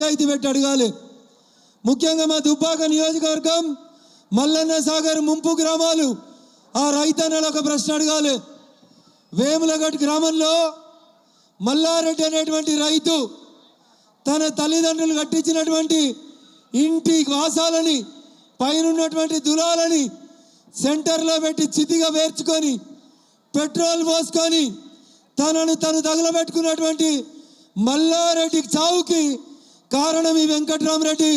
పంచాయతీ పెట్టి అడగాలి. ముఖ్యంగా మా దుబ్బాక నియోజకవర్గం మల్లన్న సాగర్ ముంపు గ్రామాలు ఆ రైతన్నలు ఒక ప్రశ్న అడగాలి. వేములగట్ గ్రామంలో మల్లారెడ్డి అనేటువంటి రైతు తన తల్లిదండ్రులు కట్టించినటువంటి ఇంటి వాసాలని పైనున్నటువంటి దులాలని సెంటర్లో పెట్టి చితిగా వేర్చుకొని పెట్రోల్ పోసుకొని తనను తను తగలబెట్టుకున్నటువంటి మల్లారెడ్డి చావుకి కారణం ఈ వెంకట్రామరెడ్డి.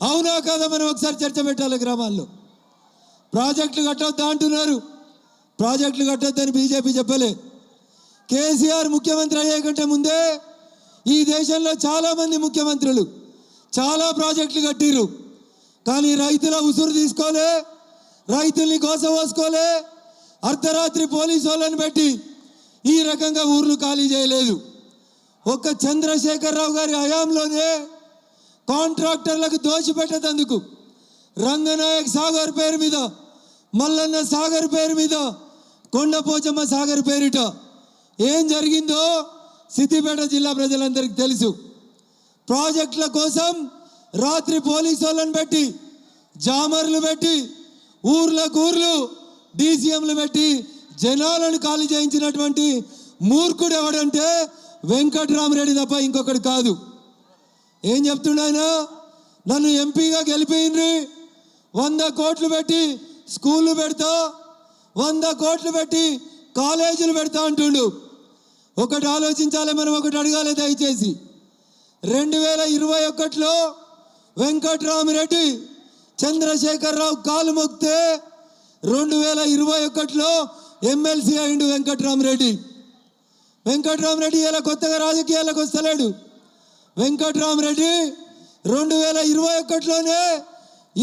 అవునా కాదా మనం ఒకసారి చర్చ పెట్టాలి. గ్రామాల్లో ప్రాజెక్టులు కట్టొద్దా అంటున్నారు. ప్రాజెక్టులు కట్టొద్దని బీజేపీ చెప్పలే. కేసీఆర్ ముఖ్యమంత్రి అయ్యే కంటే ముందే ఈ దేశంలో చాలామంది ముఖ్యమంత్రులు చాలా ప్రాజెక్టులు కట్టిరు. కానీ రైతుల ఉసురు తీసుకోలే, రైతుల్ని కోసపోసుకోలే, అర్ధరాత్రి పోలీసు వాళ్ళని పెట్టి ఈ రకంగా ఊర్లు ఖాళీ చేయలేదు. ఒక్క చంద్రశేఖరరావు గారి హయాంలోనే కాంట్రాక్టర్లకు దోచిపెట్టేందుకు రంగనాయక్ సాగర్ పేరు మీద, మల్లన్న సాగర్ పేరు మీద, కొండపోచమ్మ సాగర్ పేరిట ఏం జరిగిందో సిద్దిపేట జిల్లా ప్రజలందరికీ తెలుసు. ప్రాజెక్టుల కోసం రాత్రి పోలీసు వాళ్ళని పెట్టి, జామర్లు పెట్టి, ఊర్లకు ఊర్లు డీసీఎంలు పెట్టి జనాలను ఖాళీ చేయించినటువంటి మూర్ఖుడు ఎవడంటే వెంకట్రామరెడ్డి తప్ప ఇంకొకటి కాదు. ఏం చెప్తున్నాయన? నన్ను ఎంపీగా గెలిపిండ్రి, 100 కోట్లు పెట్టి స్కూళ్ళు పెడతా, 100 కోట్లు పెట్టి కాలేజీలు పెడతా అంటుండు. ఒకటి ఆలోచించాలి, మనం ఒకటి అడగాలి దయచేసి. 2021లో వెంకట్రామరెడ్డి చంద్రశేఖరరావు కాలు మొక్కితే 2021లో ఎమ్మెల్సీ అయిండు వెంకట్రామరెడ్డి. వెంకట్రామరెడ్డి ఇలా కొత్తగా రాజకీయాలకు వస్తలేడు. వెంకట్రామరెడ్డి 2021లోనే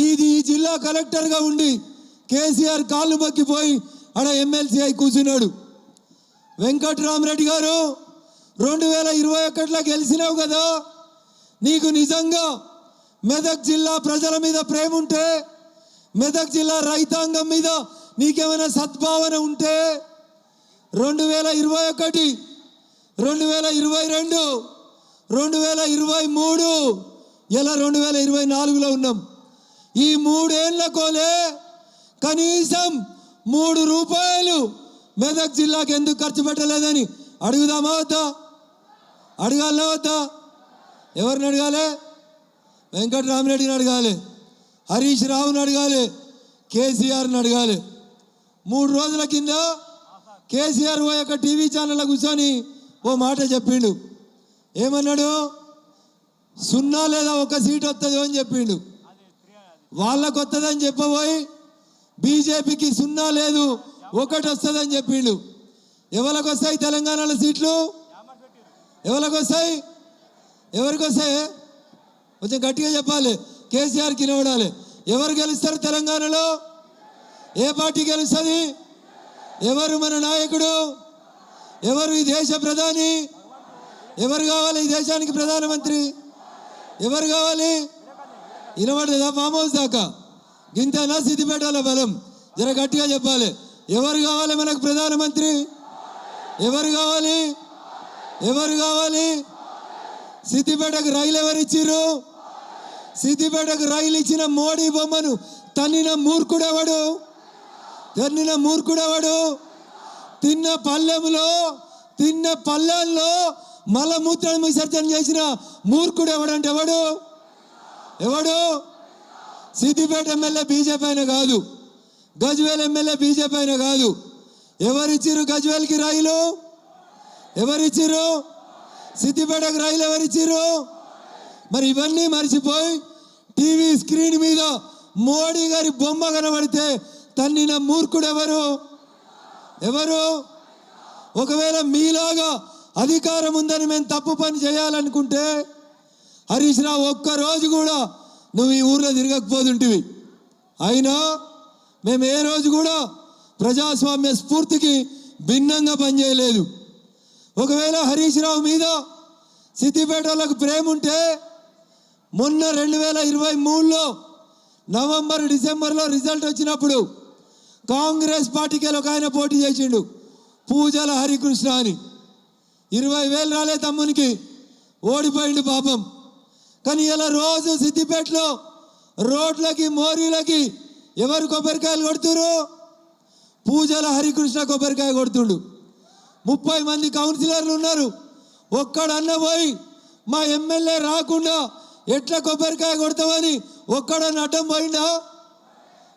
ఈ జిల్లా కలెక్టర్గా ఉండి కేసీఆర్ కాళ్ళు మొక్కిపోయి ఆడ ఎమ్మెల్సీ అయి కూర్చున్నాడు. వెంకట్రామరెడ్డి గారు 2021లో గెలిచినావు కదా, నీకు నిజంగా మెదక్ జిల్లా ప్రజల మీద ప్రేమ ఉంటే, మెదక్ జిల్లా రైతాంగం మీద నీకేమైనా సద్భావన ఉంటే 2021, 2022, 2023 ఇలా 2024లో ఉన్నాం. ఈ 3 ఏళ్ల కోలే కనీసం 3 రూపాయలు మెదక్ జిల్లాకి ఎందుకు ఖర్చు పెట్టలేదని అడుగుదామా వద్దా? అడగాలనా వద్దా? ఎవరిని అడగాలి? వెంకట్రామరెడ్డిని అడగాలి, హరీష్ రావుని అడగాలి, కేసీఆర్ని అడగాలి. 3 రోజుల కింద కేసీఆర్ ఓ యొక్క టీవీ ఛానల్లో కూర్చొని ఓ మాట చెప్పిండు. ఏమన్నాడు? 0 లేదా 1 సీట్ వస్తుందో అని చెప్పిండు. వాళ్ళకు వస్తుందని చెప్పబోయి బీజేపీకి 0 లేదు 1 వస్తుందని చెప్పిండు. ఎవరికి వస్తాయి తెలంగాణలో సీట్లు? ఎవరికి వస్తాయి? ఎవరికి వస్తాయి? కొంచెం గట్టిగా చెప్పాలి, కేసీఆర్కి నిలబడాలి. ఎవరు గెలుస్తారు తెలంగాణలో? ఏ పార్టీ గెలుస్తుంది? ఎవరు మన నాయకుడు? ఎవరు ఈ దేశ ప్రధాని? ఎవరు కావాలి ఈ దేశానికి ప్రధానమంత్రి? ఎవరు కావాలి? వినబడదా? ఫామ్ హౌస్ దాకా గింతనా సిద్దిపేటలో బలం? జర గట్టిగా చెప్పాలి. ఎవరు కావాలి మనకు ప్రధానమంత్రి? ఎవరు కావాలి? ఎవరు కావాలి? సిద్దిపేటకు రైలు ఎవరు ఇచ్చిర్రు? సిద్దిపేటకు రైలు ఇచ్చిన మోడీ బొమ్మను తన్నిన మూర్ఖుడెవడు? తన్నిన మూర్ఖుడెవడు? తిన్న పల్లెల్లో మలమూత్ర విసర్జన చేసిన మూర్ఖుడు ఎవడంటే ఎవడు? ఎవడు? సిద్దిపేట ఎమ్మెల్యే బీజేపీ అయినా కాదు, గజ్వేల్ ఎమ్మెల్యే బీజేపీ అయినా కాదు. ఎవరిచ్చిర్రు గజ్వేల్కి రైలు? ఎవరిచ్చిర్రు? సిద్దిపేటకు రైలు ఎవరిచ్చిర్రు? మరి ఇవన్నీ మర్చిపోయి టీవీ స్క్రీన్ మీద మోడీ గారి బొమ్మ కనబడితే తన్నిన మూర్ఖుడు ఎవరు? ఎవరు? ఒకవేళ మీలాగా అధికారం ఉందని మేము తప్పు పని చేయాలనుకుంటే హరీష్ రావు ఒక్కరోజు కూడా నువ్వు ఈ ఊర్లో తిరగకపోతుంటివి. అయినా మేము ఏ రోజు కూడా ప్రజాస్వామ్య స్ఫూర్తికి భిన్నంగా పనిచేయలేదు. ఒకవేళ హరీష్ రావు మీద సిద్దిపేటలకు ప్రేమ ఉంటే మొన్న 2023లో నవంబర్ డిసెంబర్లో రిజల్ట్ వచ్చినప్పుడు కాంగ్రెస్ పార్టీకి ఒక ఆయన పోటీ చేసిండు, పూజల హరికృష్ణ అని. 20,000 రాలే తమ్మునికి, ఓడిపోయిండు పాపం. కానీ ఇలా రోజు సిద్దిపేటలో రోడ్లకి మోరీలకి ఎవరు కొబ్బరికాయలు కొడుతురు? పూజల హరికృష్ణ కొబ్బరికాయ కొడుతుండు. 30 మంది కౌన్సిలర్లు ఉన్నారు. ఒక్కడన్న పోయి మా ఎమ్మెల్యే రాకుండా ఎట్లా కొబ్బరికాయ కొడతామని ఒక్కడన్న అడ్డం పోయిందా?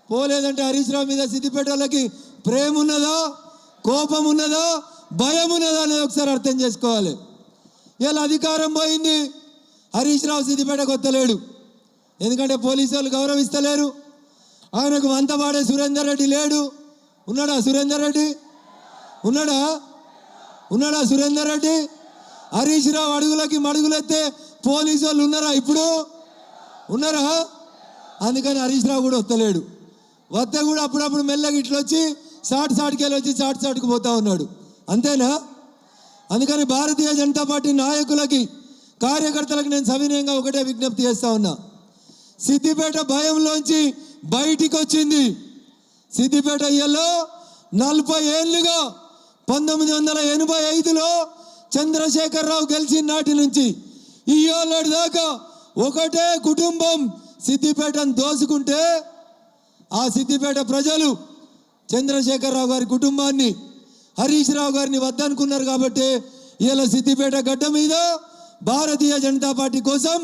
పోలేదంటే హరీష్ రావు మీద సిద్దిపేట వాళ్ళకి ప్రేమ ఉన్నదా, కోపం ఉన్నదా, భయం ఉన్నదా అనేది ఒకసారి అర్థం చేసుకోవాలి. ఇలా అధికారం పోయింది, హరీష్ రావు సిద్దిపేటకు వస్తలేడు. ఎందుకంటే పోలీసు వాళ్ళు గౌరవిస్తలేరు. ఆయనకు వంత పాడే సురేందర్ రెడ్డి లేడు. ఉన్నాడా సురేందర్ రెడ్డి? ఉన్నాడా సురేందర్ రెడ్డి? హరీష్ రావు అడుగులకి మడుగులెత్తే పోలీసు వాళ్ళు ఉన్నారా? ఇప్పుడు ఉన్నారా? అందుకని హరీష్ రావు కూడా వస్తలేడు. వస్తే కూడా అప్పుడప్పుడు మెల్లగా ఇట్లా వచ్చి సాటుకి వెళ్ళి వచ్చి సాటుకు పోతా ఉన్నాడు. అంతేనా? అందుకని భారతీయ జనతా పార్టీ నాయకులకి, కార్యకర్తలకు నేను సవినయంగా ఒకటే విజ్ఞప్తి చేస్తా ఉన్నా. సిద్దిపేట భయంలోంచి బయటికి వచ్చింది. సిద్దిపేట ఇయ్యలో 40 ఏళ్ళుగా 1985లో చంద్రశేఖరరావు గెలిచిన నాటి నుంచి ఇయ్యోళ్ళ దాకా ఒకటే కుటుంబం సిద్దిపేటను దోసుకుంటే ఆ సిద్దిపేట ప్రజలు చంద్రశేఖరరావు గారి కుటుంబాన్ని, హరీష్ రావు గారిని వద్దనుకున్నారు. కాబట్టి ఇలా సిద్దిపేట గడ్డ మీద భారతీయ జనతా పార్టీ కోసం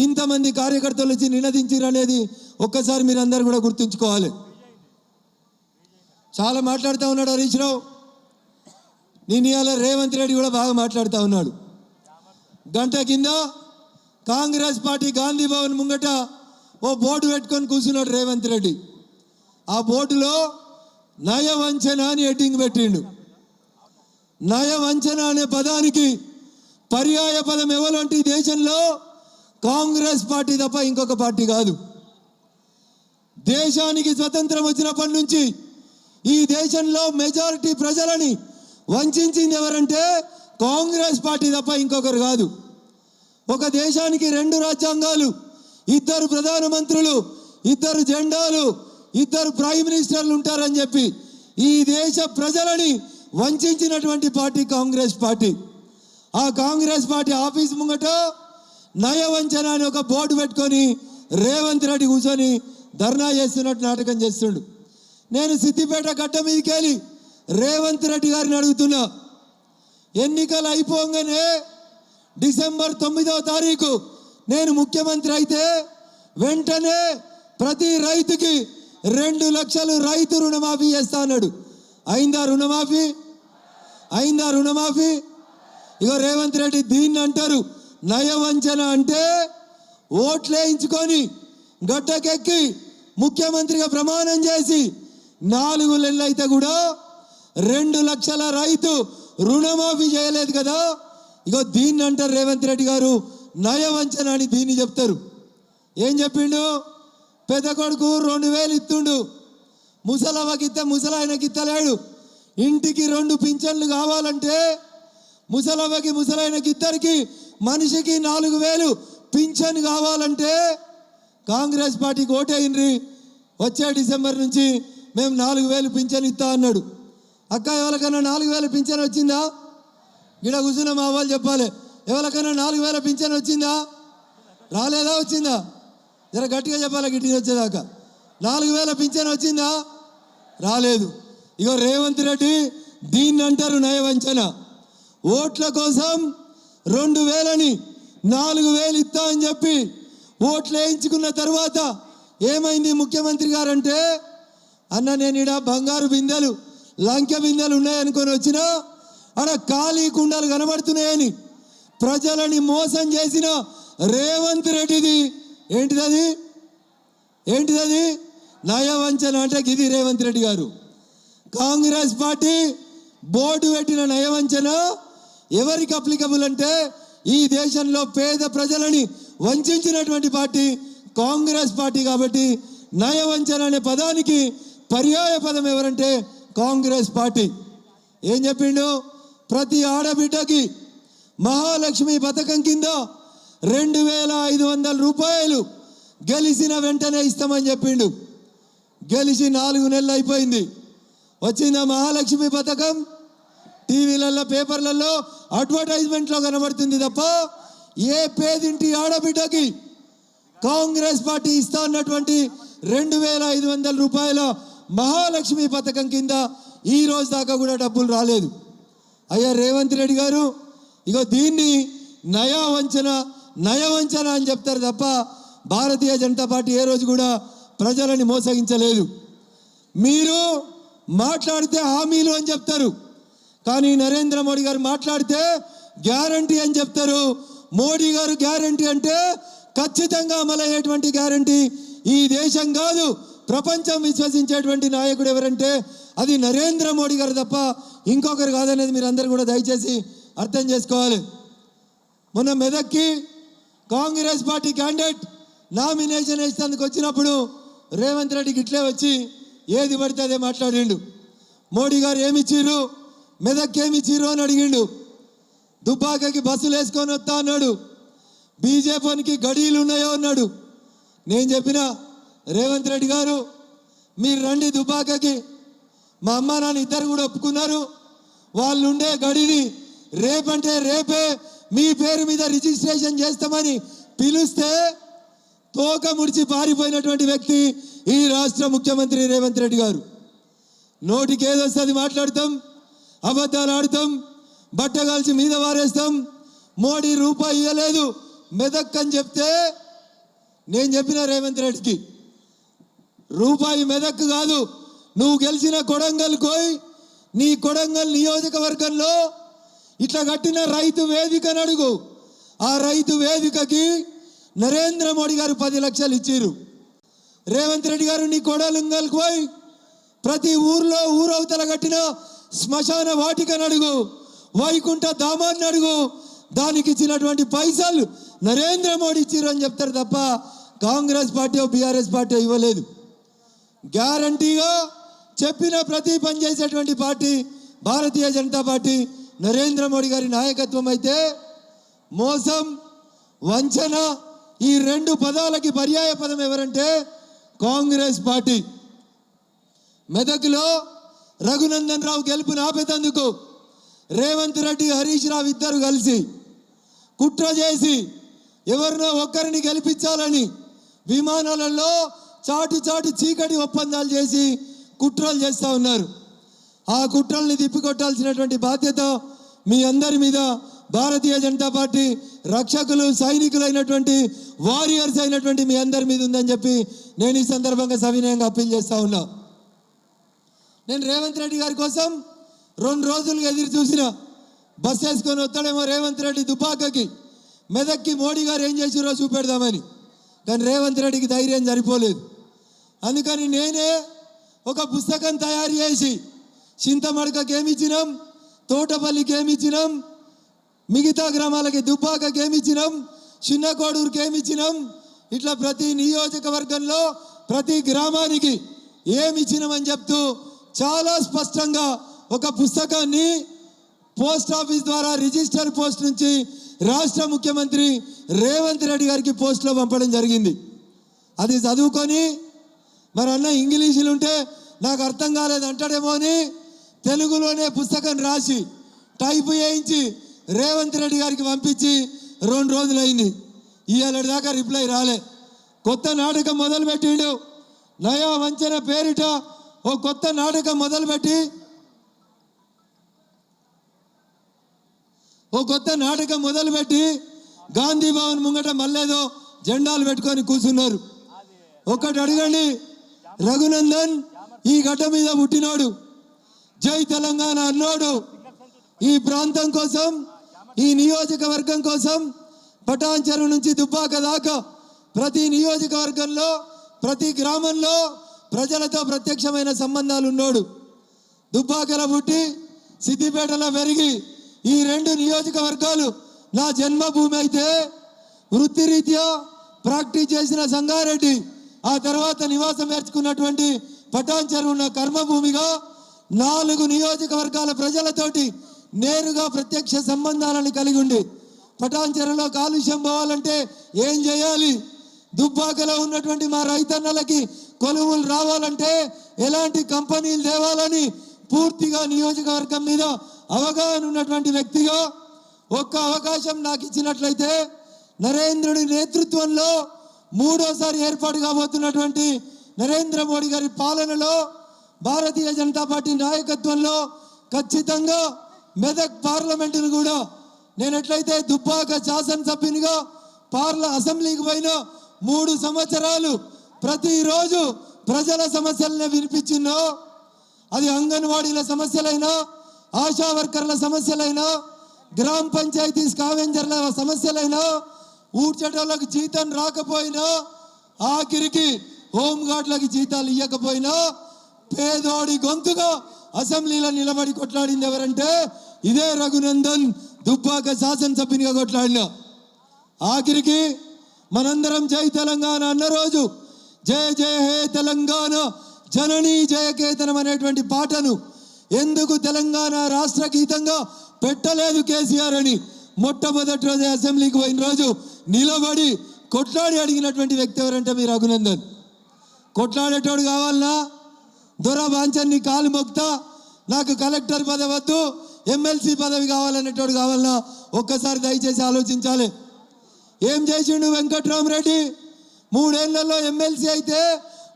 ఇంతమంది కార్యకర్తలు వచ్చి నినదించారు అనేది ఒక్కసారి మీరు అందరు కూడా గుర్తుంచుకోవాలి. చాలా మాట్లాడుతూ ఉన్నాడు హరీష్ రావు. నేను ఇవాళ రేవంత్ రెడ్డి కూడా బాగా మాట్లాడుతూ ఉన్నాడు. గంట కింద కాంగ్రెస్ పార్టీ గాంధీ భవన్ ముంగట ఓ బోర్డు పెట్టుకొని కూర్చున్నాడు రేవంత్ రెడ్డి. ఆ బోర్డులో నయవంచన అని హెడ్డింగ్ పెట్టిండు. నయవంచన అనే పదానికి పర్యాయ పదం ఎవరంటే ఈ దేశంలో కాంగ్రెస్ పార్టీ తప్ప ఇంకొక పార్టీ కాదు. దేశానికి స్వతంత్రం వచ్చినప్పటి నుంచి ఈ దేశంలో మెజారిటీ ప్రజలని వంచింది ఎవరంటే కాంగ్రెస్ పార్టీ తప్ప ఇంకొకరు కాదు. ఒక దేశానికి 2 రాజ్యాంగాలు, 2 ప్రధానమంత్రులు, 2 జెండాలు, 2 ప్రైమ్ మినిస్టర్లు ఉంటారని చెప్పి ఈ దేశ ప్రజలని వంచినటువంటి పార్టీ కాంగ్రెస్ పార్టీ. ఆ కాంగ్రెస్ పార్టీ ఆఫీస్ ముంగట నయవంచన అని ఒక బోర్డు పెట్టుకొని రేవంత్ రెడ్డి కూర్చొని ధర్నా చేస్తున్నట్టు నాటకం చేస్తుండు. నేను సిద్దిపేట గడ్డ మీదకి వెళ్ళి రేవంత్ రెడ్డి గారిని అడుగుతున్నా, ఎన్నికలు అయిపోగానే డిసెంబర్ 9వ తారీఖు నేను ముఖ్యమంత్రి అయితే వెంటనే ప్రతి రైతుకి 2 లక్షలు రైతు రుణమాఫీ చేస్తా అన్నాడు. అయిందా రుణమాఫీ? ఇగో రేవంత్ రెడ్డి దీన్ని అంటారు నయవంచన. అంటే ఓట్లేయించుకొని గడ్డకెక్కి ముఖ్యమంత్రిగా ప్రమాణం చేసి 4 నెలలు అయితే కూడా 2 లక్షల రైతు రుణమాఫీ చేయలేదు కదా. ఇగో దీన్ని అంటారు రేవంత్ రెడ్డి గారు నయవంచన అని దీన్ని చెప్తారు. ఏం చెప్పిండు? పెద్ద కొడుకు 2000 ఇస్తుండు, ముసలవ్వకి ఇస్తే ముసలాయనకి ఇస్తలేడు. ఇంటికి 2 పింఛన్లు కావాలంటే ముసలవ్వకి ముసలాయనకి ఇద్దరికి మనిషికి 4000 పింఛన్ కావాలంటే కాంగ్రెస్ పార్టీకి ఓటేయండి, వచ్చే డిసెంబర్ నుంచి మేము 4000 పింఛన్ ఇస్తా అన్నాడు. అక్క ఎవరికైనా 4000 పింఛన్ వచ్చిందా? గిడ కూర్చున్న మా వాళ్ళు చెప్పాలి, ఎవరికైనా 4000 పింఛన్ వచ్చిందా? రాలేదా? వచ్చిందా? జర గట్టిగా చెప్పాలి, గిట్టిగా వచ్చేదాకా. 4000 పింఛన్ వచ్చిందా? రాలేదు. ఇగో రేవంత్ రెడ్డి దీన్ని అంటారు నయవంచన. ఓట్ల కోసం 2000ని 4000 ఇస్తా అని చెప్పి ఓట్లు వేయించుకున్న తర్వాత ఏమైంది ముఖ్యమంత్రి గారంటే, అన్న నేను ఈడ బంగారు బిందెలు, లంకె బిందెలు ఉన్నాయనుకొని వచ్చినా ఆడ ఖాళీ కుండలు కనబడుతున్నాయని ప్రజలని మోసం చేసిన రేవంత్ రెడ్డిది ఏంటిదది? నయవంచన అంటే ఇది రేవంత్ రెడ్డి గారు. కాంగ్రెస్ పార్టీ బోర్డు పెట్టిన నయవంచన ఎవరికి అప్లికబుల్ అంటే ఈ దేశంలో పేద ప్రజలని వంచినటువంటి పార్టీ కాంగ్రెస్ పార్టీ. కాబట్టి నయవంచన అనే పదానికి పర్యాయ పదం ఎవరంటే కాంగ్రెస్ పార్టీ. ఏం చెప్పిండు? ప్రతి ఆడబిడ్డకి మహాలక్ష్మి పథకం కింద 2500 రూపాయలు గెలిచిన వెంటనే ఇస్తామని చెప్పిండు. గెలిచి 4 నెలలు అయిపోయింది. వచ్చిందా మహాలక్ష్మి పథకం? టీవీలలో, పేపర్లలో, అడ్వర్టైజ్మెంట్లో కనబడుతుంది తప్ప ఏ పేదింటి ఆడబిడ్డకి కాంగ్రెస్ పార్టీ ఇస్తా అన్నటువంటి 2500 రూపాయల మహాలక్ష్మి పథకం కింద ఈ రోజు దాకా కూడా డబ్బులు రాలేదు. అయ్యా రేవంత్ రెడ్డి గారు, ఇగో దీన్ని నయవంచన అని చెప్తారు తప్ప భారతీయ జనతా పార్టీ ఏ రోజు కూడా ప్రజలని మోసగించలేదు. మీరు మాట్లాడితే హామీలు అని చెప్తారు, కానీ నరేంద్ర మోడీ గారు మాట్లాడితే గ్యారంటీ అని చెప్తారు. మోడీ గారు గ్యారంటీ అంటే ఖచ్చితంగా అమలయ్యేటువంటి గ్యారంటీ. ఈ దేశం కాదు, ప్రపంచం విశ్వసించేటువంటి నాయకుడు ఎవరంటే అది నరేంద్ర మోడీ గారు తప్ప ఇంకొకరు కాదనేది మీరు అందరూ కూడా దయచేసి అర్థం చేసుకోవాలి. మొన్న మెదక్కి కాంగ్రెస్ పార్టీ క్యాండిడేట్ నామినేషన్ వేసేందుకు వచ్చినప్పుడు రేవంత్ రెడ్డికి ఇట్లే వచ్చి ఏది పడితే అదే మాట్లాడిండు. మోడీ గారు ఏమిచ్చిర్రు, మెదక్కి ఏమిచ్చిర్రు అని అడిగిండు. దుబ్బాకకి బస్సులు వేసుకొని వస్తా అన్నాడు. బీజేపీకి గడీలు ఉన్నాయో అన్నాడు. నేను చెప్పిన రేవంత్ రెడ్డి గారు, మీరు రండి దుబ్బాకకి, మా అమ్మ నాన్న ఇద్దరు కూడా ఒప్పుకున్నారు. వాళ్ళు ఉండే గడిని రేపంటే రేపే మీ పేరు మీద రిజిస్ట్రేషన్ చేస్తామని పిలిస్తే తోక ముడిచి పారిపోయినటువంటి వ్యక్తి ఈ రాష్ట్ర ముఖ్యమంత్రి రేవంత్ రెడ్డి గారు. నోటికి ఏదొస్తుంది మాట్లాడతాం, అబద్ధాలు ఆడతాం, బట్టగాల్చి మీద వారేస్తాం. మోడీ రూపాయి ఇవ్వలేదు మెదక్ అని చెప్తే నేను చెప్పిన రేవంత్ రెడ్డికి, రూపాయి మెదక్ కాదు, నువ్వు గెలిచిన కొడంగల్ కోయ్, నీ కొడంగల్ నియోజకవర్గంలో ఇట్లా కట్టిన రైతు వేదికను అడుగు. ఆ రైతు వేదికకి నరేంద్ర మోడీ గారు 10 లక్షలు ఇచ్చిర్రు. రేవంత్ రెడ్డి గారు నీ కొడంగల్ కోయ్, ప్రతి ఊర్లో ఊరవతల కట్టిన శ్మశాన వాటికను అడుగు, వైకుంఠ ధామాన్ని అడుగు, దానికి ఇచ్చినటువంటి పైసలు నరేంద్ర మోడీ ఇచ్చిర్రు అని చెప్తారు తప్ప కాంగ్రెస్ పార్టీ బీఆర్ఎస్ పార్టీ ఇవ్వలేదు. గ్యారంటీగా చెప్పిన ప్రతి పని చేసేటువంటి పార్టీ భారతీయ జనతా పార్టీ, నరేంద్ర మోడీ గారి నాయకత్వం అయితే మోసం, వంచన ఈ 2 పదాలకి పర్యాయ పదం ఎవరంటే కాంగ్రెస్ పార్టీ. మెదక్లో రఘునందన్ రావు గెలుపుని ఆపేందుకు రేవంత్ రెడ్డి, హరీష్ రావు ఇద్దరు కలిసి కుట్ర చేసి ఎవరినో ఒక్కరిని గెలిపించాలని విమానాలలో చాటి చీకటి ఒప్పందాలు చేసి కుట్రలు చేస్తూ ఉన్నారు. ఆ కుట్రల్ని తిప్పికొట్టాల్సినటువంటి బాధ్యత మీ అందరి మీద భారతీయ జనతా పార్టీ రక్షకులు, సైనికులైనటువంటి వారియర్స్ అయినటువంటి మీ అందరి మీద ఉందని చెప్పి నేను ఈ సందర్భంగా సవినయంగా అప్పీల్ చేస్తూ ఉన్నా. నేను రేవంత్ రెడ్డి గారి కోసం 2 రోజులుగా ఎదురు చూసిన. బస్ వేసుకొని వస్తాడేమో రేవంత్ రెడ్డి దుబ్బాకకి, మెదక్కి మోడీ గారు ఏం చేసిరో చూపెడదామని. కానీ రేవంత్ రెడ్డికి ధైర్యం సరిపోలేదు. అందుకని నేనే ఒక పుస్తకం తయారు చేసి చింతమడకకి ఏమిచ్చినాం, తోటపల్లికి ఏమిచ్చినాం, మిగతా గ్రామాలకి దుబ్బాకకి ఏమిచ్చినాం, చిన్న కోడూరుకి ఏమిచ్చినాం, ఇట్లా ప్రతి నియోజకవర్గంలో ప్రతి గ్రామానికి ఏమిచ్చినామని చెప్తూ చాలా స్పష్టంగా ఒక పుస్తకాన్ని పోస్ట్ ఆఫీస్ ద్వారా రిజిస్టర్ పోస్ట్ నుంచి రాష్ట్ర ముఖ్యమంత్రి రేవంత్ రెడ్డి గారికి పోస్ట్లో పంపడం జరిగింది. అది చదువుకొని మరి అన్న ఇంగ్లీషులు ఉంటే నాకు అర్థం కాలేదు అంటాడేమో అని తెలుగులోనే పుస్తకం రాసి టైప్ చేయించి రేవంత్ రెడ్డి గారికి పంపించి 2 రోజులైంది. ఇవాళ దాకా రిప్లై రాలే. కొత్త నాటకం మొదలుపెట్టిండు. నయా వంచన పేరిట ఓ కొత్త నాటకం మొదలుపెట్టి గాంధీ భవన్ ముంగట మళ్ళేదో జెండాలు పెట్టుకొని కూర్చున్నారు. ఒకటి అడగండి, రఘునందన్ ఈ గడ్డ మీద పుట్టినోడు, జై తెలంగాణ అన్నోడు, ఈ ప్రాంతం కోసం, ఈ నియోజకవర్గం కోసం పటాన్ చెరువు నుంచి దుబ్బాక దాకా ప్రతి నియోజకవర్గంలో ప్రతి గ్రామంలో ప్రజలతో ప్రత్యక్షమైన సంబంధాలు ఉన్నోడు. దుబ్బాకలో పుట్టి సిద్దిపేటలో పెరిగి ఈ 2 నియోజకవర్గాలు నా జన్మభూమి అయితే వృత్తిరీత్యా ప్రాక్టీస్ చేసిన సంగారెడ్డి, ఆ తర్వాత నివాసం ఏర్చుకున్నటువంటి పటాన్ చెరువు నా కర్మభూమిగా 4 నియోజకవర్గాల ప్రజలతోటి నేరుగా ప్రత్యక్ష సంబంధాలను కలిగి ఉండి పటాన్ చెరువులో కాలుష్యం పోవాలంటే ఏం చేయాలి, దుబ్బాకలో ఉన్నటువంటి మా రైతన్నలకి కొలువులు రావాలంటే ఎలాంటి కంపెనీలు తేవాలని పూర్తిగా నియోజకవర్గం మీద అవగాహన ఉన్నటువంటి వ్యక్తిగా ఒక్క అవకాశం నాకు ఇచ్చినట్లయితే నరేంద్రుడి నేతృత్వంలో మూడోసారి ఏర్పాటు కాబోతున్నటువంటి నరేంద్ర మోడీ గారి పాలనలో భారతీయ జనతా పార్టీ నాయకత్వంలో ఖచ్చితంగా మెదక్ పార్లమెంటును కూడా నేను ఎట్లయితే దుబ్బాక శాసనసభ్యునిగా అసెంబ్లీకి పోయిన 3 సంవత్సరాలు ప్రతిరోజు ప్రజల సమస్యలను వినిపించినో, అది అంగన్వాడీల సమస్యలైనా, ఆశా వర్కర్ల సమస్యలైనా, గ్రామ పంచాయతీ స్కావెంజర్ల సమస్యలైనా, ఊడ్చటోళ్ళకి జీతం రాకపోయినా, ఆఖరికి హోంగార్డులకి జీతాలు ఇవ్వకపోయినా పేదోడి గొంతుగా అసెంబ్లీలో నిలబడి కొట్లాడింది ఎవరంటే ఇదే రఘునందన్ దుబ్బాక శాసనసభ్యునిగా కొట్లాడిన. ఆఖరికి మనందరం జై తెలంగాణ అన్న రోజు జయ జయ హే తెలంగాణ జననీ జయకేతనం అనేటువంటి పాటను ఎందుకు తెలంగాణ రాష్ట్ర గీతంగా పెట్టలేదు కేసీఆర్ అని మొట్టమొదటి రోజు అసెంబ్లీకి పోయిన రోజు నిలబడి కొట్లాడి అడిగినటువంటి వ్యక్తి ఎవరంటే మీ రఘునందన్. కొట్లాడేటోడు కావాలన్నా, దొరబాంచన్ని కాలు మొక్తా నాకు కలెక్టర్ పదవి వద్దు ఎమ్మెల్సీ పదవి కావాలనేటోడు కావాలన్నా ఒక్కసారి దయచేసి ఆలోచించాలి. ఏం చేసిండు వెంకట్రామరెడ్డి? 3 ఏళ్లలో ఎమ్మెల్సీ అయితే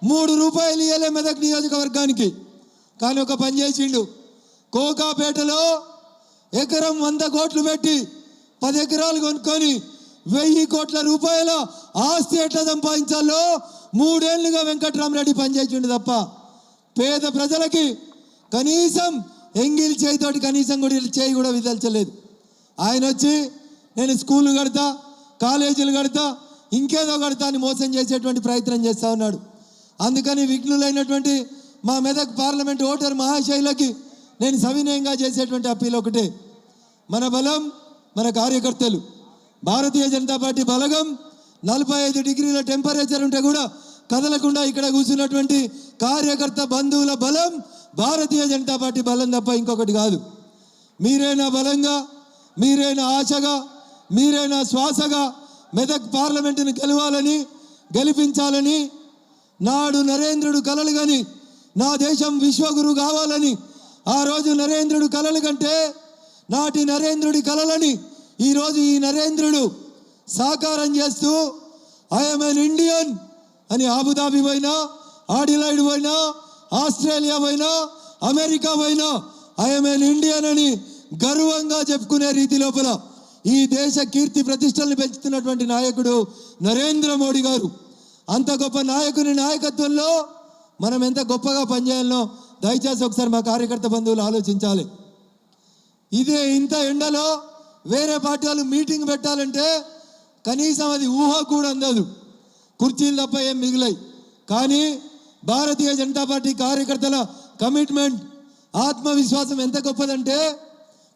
3 రూపాయలు ఇవ్వలే మెదక్ నియోజకవర్గానికి. కానీ ఒక పని చేసిండు, కోకాపేటలో ఎకరం 100 కోట్లు పెట్టి 10 ఎకరాలు కొనుక్కొని 1000 కోట్ల రూపాయల ఆస్తి ఎట్లా సంపాదించాలో 3 ఏళ్లుగా వెంకట్రామరెడ్డి పనిచేసిండు తప్ప పేద ప్రజలకి కనీసం ఎంగిల్ చేయితోటి కనీసం కూడా చేయి కూడా విదల్చలేదు. ఆయన వచ్చి నేను స్కూళ్ళు కడతా, కాలేజీలు కడతా, ఇంకేదో కడతా అని మోసం చేసేటువంటి ప్రయత్నం చేస్తూ ఉన్నాడు. అందుకని విఘ్నులైనటువంటి మా మెదక్ పార్లమెంట్ ఓటర్ మహాశైలకి నేను సవినయంగా చేసేటువంటి అప్పీల్ ఒకటే, మన బలం మన కార్యకర్తలు. భారతీయ జనతా పార్టీ బలగం 45 డిగ్రీల టెంపరేచర్ ఉంటే కూడా కదలకుండా ఇక్కడ కూర్చున్నటువంటి కార్యకర్త బంధువుల బలం భారతీయ జనతా పార్టీ బలం తప్ప ఇంకొకటి కాదు. మీరైనా బలంగా, మీరైనా ఆశగా, మీరైనా శ్వాసగా మెదక్ పార్లమెంటును గెలిపించాలని నాడు నరేంద్రుడు కలలు గని నా దేశం విశ్వగురు కావాలని ఆ రోజు నరేంద్రుడు కలలు కంటే నాటి నరేంద్రుడి కలలని ఈరోజు ఈ నరేంద్రుడు సాకారం చేస్తూ ఐఎమ్ ఎన్ ఇండియన్ అని అబుదాబి పోయినా, ఆడిలైడ్ పోయినా, ఆస్ట్రేలియా పోయినా, అమెరికా పోయినా ఐఎమ్ ఎన్ ఇండియన్ అని గర్వంగా చెప్పుకునే రీతి లోపల ఈ దేశ కీర్తి ప్రతిష్టలను పెంచుతున్నటువంటి నాయకుడు నరేంద్ర మోడీ గారు. అంత గొప్ప నాయకుని నాయకత్వంలో మనం ఎంత గొప్పగా పనిచేయాలనో దయచేసి ఒకసారి మా కార్యకర్త బంధువులు ఆలోచించాలి. ఇదే ఇంత ఎండలో వేరే పార్టీ వాళ్ళు మీటింగ్ పెట్టాలంటే కనీసం అది ఊహ కూడా అందదు, కుర్చీలు తప్ప ఏం మిగిలాయి. కానీ భారతీయ జనతా పార్టీ కార్యకర్తల కమిట్మెంట్, ఆత్మవిశ్వాసం ఎంత గొప్పదంటే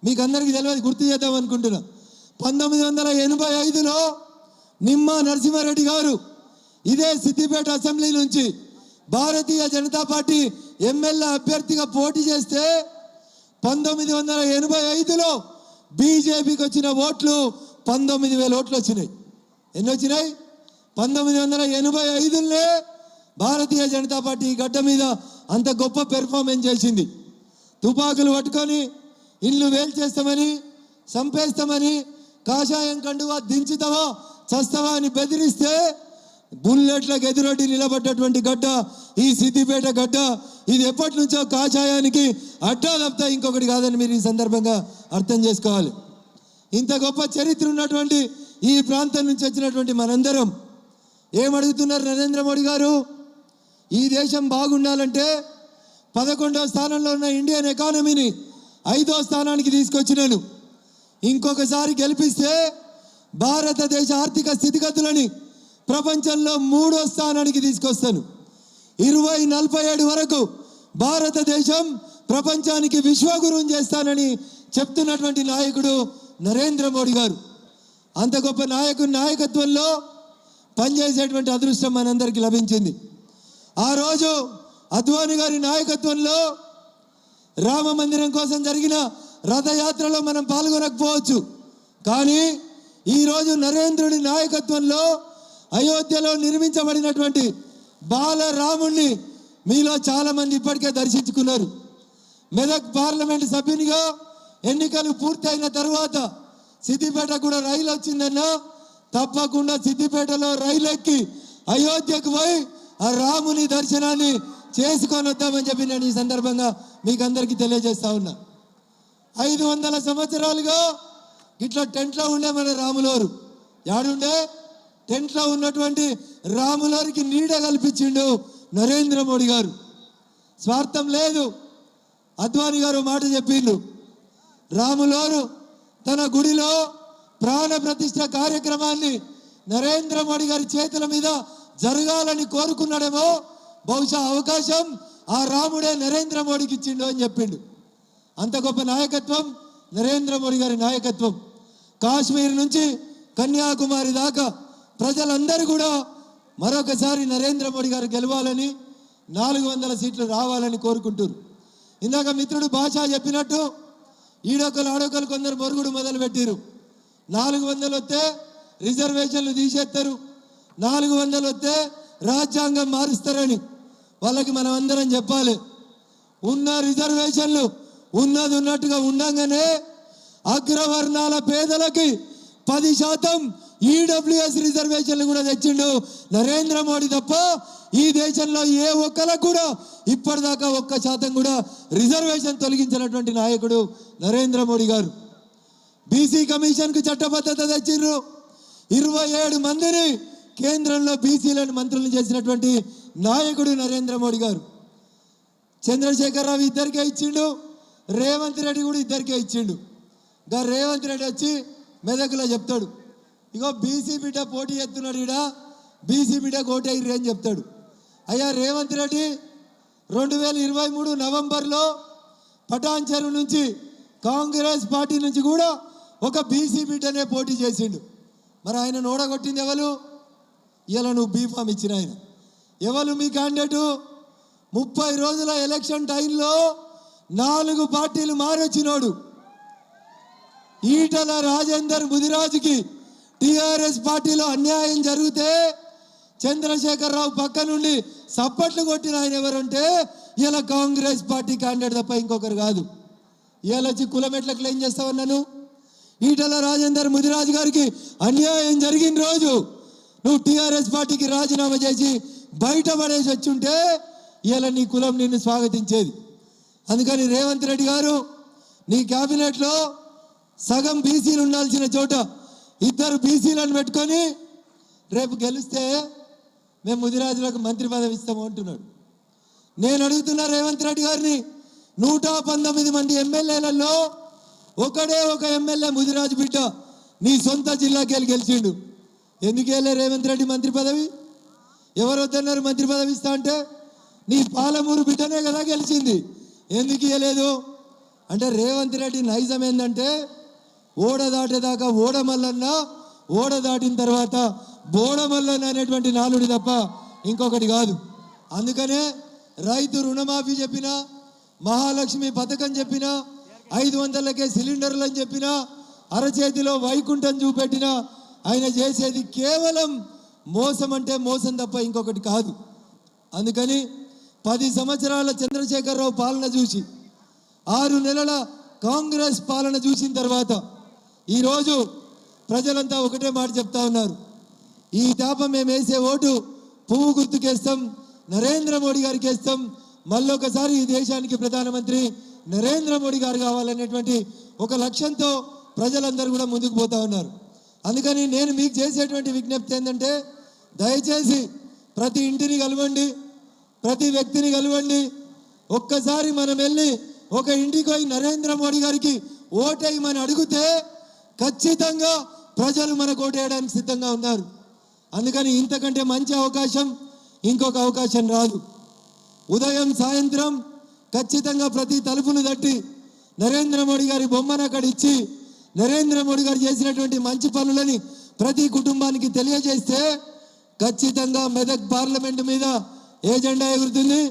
మీకు అందరికీ తెలియదు, గుర్తు చేద్దాం అనుకుంటున్నా. 1985లో నిమ్మా నరసింహారెడ్డి గారు ఇదే సిద్దిపేట అసెంబ్లీ నుంచి భారతీయ జనతా పార్టీ ఎమ్మెల్యే అభ్యర్థిగా పోటీ చేస్తే 1985లో బీజేపీకి వచ్చిన ఓట్లు 19,000 ఓట్లు వచ్చినాయి. ఎన్ని వచ్చినాయి? 1985లోనే భారతీయ జనతా పార్టీ గడ్డ మీద అంత గొప్ప పెర్ఫార్మెన్స్ చేసింది. తుపాకులు పట్టుకొని ఇల్లు వేలు చేస్తామని, చంపేస్తామని, కాషాయం కండువా దించుతావా చస్తావా అని బెదిరిస్తే బుల్లెట్లకు ఎదురొడ్డి నిలబడ్డటువంటి గడ్డ ఈ సిద్దిపేట గడ్డ. ఇది ఎప్పటి నుంచో కాషాయానికి అడ్డా తప్ప ఇంకొకటి కాదని మీరు ఈ సందర్భంగా అర్థం చేసుకోవాలి. ఇంత గొప్ప చరిత్ర ఉన్నటువంటి ఈ ప్రాంతం నుంచి వచ్చినటువంటి మనందరం ఏమడుగుతున్నారు నరేంద్ర మోడీ గారు? ఈ దేశం బాగుండాలంటే 11వ స్థానంలో ఉన్న ఇండియన్ ఎకానమీని 5వ స్థానానికి తీసుకొచ్చినాను. ఇంకొకసారి గెలిపిస్తే భారతదేశ ఆర్థిక స్థితిగతులని ప్రపంచంలో 3వ స్థానానికి తీసుకొస్తాను. 2047 వరకు భారతదేశం ప్రపంచానికి విశ్వగురువుని చేస్తానని చెప్తున్నటువంటి నాయకుడు నరేంద్ర మోడీ గారు. అంత గొప్ప నాయకుని నాయకత్వంలో పనిచేసేటువంటి అదృష్టం మనందరికీ లభించింది. ఆ రోజు అద్వానీ గారి నాయకత్వంలో రామ మందిరం కోసం జరిగిన రథయాత్రలో మనం పాల్గొనకపోవచ్చు, కానీ ఈరోజు నరేంద్రుడి నాయకత్వంలో అయోధ్యలో నిర్మించబడినటువంటి బాలరాముణ్ణి మీలో చాలామంది ఇప్పటికే దర్శించుకున్నారు. మెదక్ పార్లమెంట్ సభ్యునిగా ఎన్నికలు పూర్తయిన తర్వాత సిద్దిపేట కూడా రైలు వచ్చిందన్నా తప్పకుండా సిద్దిపేటలో రైలు ఎక్కి అయోధ్యకు పోయి ఆ రాముని దర్శనాన్ని చేసుకొని వద్దామని చెప్పి నేను ఈ సందర్భంగా మీకు అందరికీ తెలియజేస్తా ఉన్నా. 500 సంవత్సరాలుగా ఇట్లా టెంట్లో ఉండే మన రాములోరు యాడుండే టెంట్లో ఉన్నటువంటి రాములోరికి నీడ కల్పించిండు నరేంద్ర మోడీ గారు. స్వార్థం లేదు. అద్వానీ గారు మాట చెప్పిండు, రాములోరు తన గుడిలో ప్రాణ ప్రతిష్ఠ కార్యక్రమాన్ని నరేంద్ర మోడీ గారి చేతుల మీద జరగాలని కోరుకున్నాడేమో, బహుశా అవకాశం ఆ రాముడే నరేంద్ర మోడీకి ఇచ్చిండు అని చెప్పిండు. అంత గొప్ప నాయకత్వం నరేంద్ర మోడీ గారి నాయకత్వం. కాశ్మీర్ నుంచి కన్యాకుమారి దాకా ప్రజలందరూ కూడా మరొకసారి నరేంద్ర మోడీ గారు గెలవాలని 400 సీట్లు రావాలని కోరుకుంటారు. ఇందాక మిత్రుడు భాష చెప్పినట్టు ఈడొకరు ఆడొకరు కొందరు మొరుగుడు మొదలు పెట్టారు. 400 వస్తే రిజర్వేషన్లు తీసేస్తారు, 400 వస్తే రాజ్యాంగం మారుస్తారని. వాళ్ళకి మనం అందరం చెప్పాలి, ఉన్న రిజర్వేషన్లు ఉన్నది ఉన్నట్టుగా ఉండగానే అగ్రవర్ణాల పేదలకి 10% ఈడబ్ల్యూఎస్ రిజర్వేషన్లు కూడా తెచ్చిండు నరేంద్ర మోడీ తప్ప ఈ దేశంలో ఏ ఒక్కరికి కూడా ఇప్పటిదాకా 1% కూడా రిజర్వేషన్ తొలగించినటువంటి నాయకుడు నరేంద్ర మోడీ గారు. బీసీ కమిషన్కు చట్టబద్ధత తెచ్చిండ్రు. 27 మందిని కేంద్రంలో బీసీలను మంత్రులను చేసినటువంటి నాయకుడు నరేంద్ర మోడీ గారు. చంద్రశేఖరరావు ఇద్దరికే ఇచ్చిండు, రేవంత్ రెడ్డి కూడా ఇద్దరికే ఇచ్చిండు. రేవంత్ రెడ్డి వచ్చి మెదకులో చెప్తాడు, ఇగో బీసీ బిడ్డ పోటీ చేస్తున్నాడు, ఈడ బీసీ బిడ్డ కోటేయ్యి అని చెప్తాడు. అయ్యా రేవంత్ రెడ్డి 2023 నవంబర్లో పటాన్ చెరువు నుంచి కాంగ్రెస్ పార్టీ నుంచి కూడా ఒక బీసీ బిడ్డనే పోటీ చేసిండు. మరి ఆయన ఓడగొట్టింది ఎవరు? ఇలా నువ్వు బీఫామ్ ఇచ్చిన ఆయన ఎవరు మీ క్యాండిడేటు? 30 రోజుల ఎలక్షన్ టైంలో 4 పార్టీలు మారొచ్చినోడు. ఈటల రాజేందర్ ముదిరాజుకి టిఆర్ఎస్ పార్టీలో అన్యాయం జరిగితే చంద్రశేఖరరావు పక్క నుండి సప్పట్లు కొట్టిన ఆయన ఎవరంటే ఇలా కాంగ్రెస్ పార్టీ క్యాండిడేట్ తప్ప ఇంకొకరు కాదు. ఇలా వచ్చి కులం ఎట్లా క్లెయిమ్ చేస్తావన్నాను? ఈటల రాజేందర్ ముదిరాజు గారికి అన్యాయం జరిగిన రోజు నువ్వు టిఆర్ఎస్ పార్టీకి రాజీనామా చేసి బయటపడేసి వచ్చుంటే ఇలా నీ కులం నిన్ను స్వాగతించేది. అందుకని రేవంత్ రెడ్డి గారు నీ క్యాబినెట్లో సగం బీసీలు ఉండాల్సిన చోట 2 బీసీలను పెట్టుకొని రేపు గెలిస్తే మేము ముదిరాజులకు మంత్రి పదవి ఇస్తాము అంటున్నాడు. నేను అడుగుతున్నా రేవంత్ రెడ్డి గారిని, 119 మంది ఎమ్మెల్యేలలో ఒకడే ఒక ఎమ్మెల్యే ముదిరాజు బిడ్డ నీ సొంత జిల్లాకి వెళ్ళి గెలిచిండు. ఎందుకు వెళ్ళే రేవంత్ రెడ్డి మంత్రి పదవి? ఎవరు వద్దన్నారు మంత్రి పదవి ఇస్తా అంటే? నీ పాలమూరు బిడ్డనే కదా గెలిచింది, ఎందుకు ఇవ్వలేదు అంటే రేవంత్ రెడ్డి నైజం ఏంటంటే ఓడ దాటేదాకా ఓడమల్లన్న, ఓడ దాటిన తర్వాత బోడమల్లన్న అనేటువంటి నాలుడి తప్ప ఇంకొకటి కాదు. అందుకనే రైతు రుణమాఫీ చెప్పినా, మహాలక్ష్మి పథకం చెప్పినా, 500లకే సిలిండర్లు అని చెప్పినా, అరచేతిలో వైకుంఠం చూపెట్టినా ఆయన చేసేది కేవలం మోసం అంటే మోసం తప్ప ఇంకొకటి కాదు. అందుకని 10 సంవత్సరాల చంద్రశేఖరరావు పాలన చూసి 6 నెలల కాంగ్రెస్ పాలన చూసిన తర్వాత ఈరోజు ప్రజలంతా ఒకటే మాట చెప్తా ఉన్నారు, ఈ తాప మేము వేసే ఓటు పువ్వు గుర్తుకేస్తాం, నరేంద్ర మోడీ గారికి వేస్తాం, మళ్ళొకసారి ఈ దేశానికి ప్రధానమంత్రి నరేంద్ర మోడీ గారు కావాలనేటువంటి ఒక లక్ష్యంతో ప్రజలందరూ కూడా ముందుకు పోతా ఉన్నారు. అందుకని నేను మీకు చేసేటువంటి విజ్ఞప్తి ఏంటంటే దయచేసి ప్రతి ఇంటిని కలవండి, ప్రతి వ్యక్తిని కలవండి. ఒక్కసారి మనం వెళ్ళి ఒక ఇంటికి పోయి నరేంద్ర మోడీ గారికి ఓటేయమని అడిగితే ఖచ్చితంగా ప్రజలు మనకు ఓటేయడానికి సిద్ధంగా ఉన్నారు. అందుకని ఇంతకంటే మంచి అవకాశం ఇంకొక అవకాశం రాదు. ఉదయం సాయంత్రం ఖచ్చితంగా ప్రతి తలుపును తట్టి నరేంద్ర మోడీ గారి బొమ్మను అక్కడ ఇచ్చి నరేంద్ర మోడీ గారు చేసినటువంటి మంచి పనులని ప్రతి కుటుంబానికి తెలియజేస్తే ఖచ్చితంగా మెదక్ పార్లమెంటు మీద ఏ జెండా ఎగురుతుంది?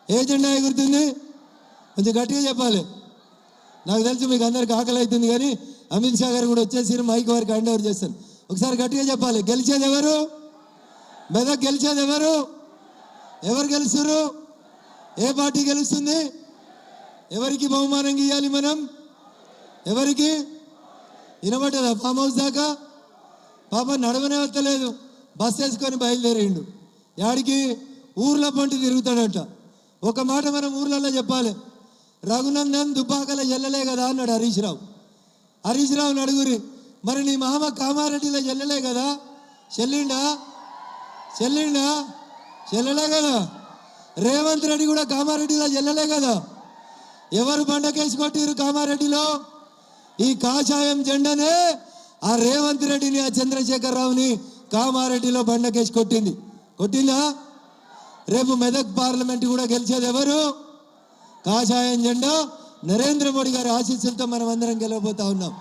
ఏ జెండా ఎగురుతుంది? కొంచెం గట్టిగా చెప్పాలి. నాకు తెలుసు మీకు అందరికి ఆకలి అవుతుంది, కానీ అమిత్ షా గారు కూడా వచ్చేసి మైక్ వారికి హ్యాండ్ ఓవర్ చేస్తారు. ఒకసారి గట్టిగా చెప్పాలి, గెలిచేది ఎవరు? మెదక్ గెలిచేది ఎవరు? ఎవరు గెలుస్తారు? ఏ పార్టీ గెలుస్తుంది? ఎవరికి బహుమానం ఇవ్వాలి మనం? ఎవరికి? వినబడ్డదా? ఫామ్ హౌస్ దాకా పాప నడవనే వస్తలేదు. బస్ వేసుకొని బయలుదేరిండు. యాడికి? ఊర్ల పంటి తిరుగుతాడట. ఒక మాట మనం ఊర్లలో చెప్పాలి. రఘునందన్ దుబ్బాకలో వెళ్ళలే కదా అన్నాడు హరీష్ రావు. హరీష్ రావుని అడుగురి, మరి నీ మామ కామారెడ్డిలో వెళ్ళలే కదా, చెల్లిండా చెల్లలే కదా. రేవంత్ రెడ్డి కూడా కామారెడ్డిలో వెళ్ళలే కదా. ఎవరు బండకేసి కొట్టిరు కామారెడ్డిలో? ఈ కాషాయం జెండానే ఆ రేవంత్ రెడ్డిని, ఆ చంద్రశేఖర్ రావుని కామారెడ్డిలో బండకేసి కొట్టిందా? రేపు మెదక్ పార్లమెంట్ కూడా గెలిచేది ఎవరు? కాషాయం జెండా. నరేంద్ర మోడీ గారి ఆశీస్సులతో మనం అందరం గెలవబోతా ఉన్నాం.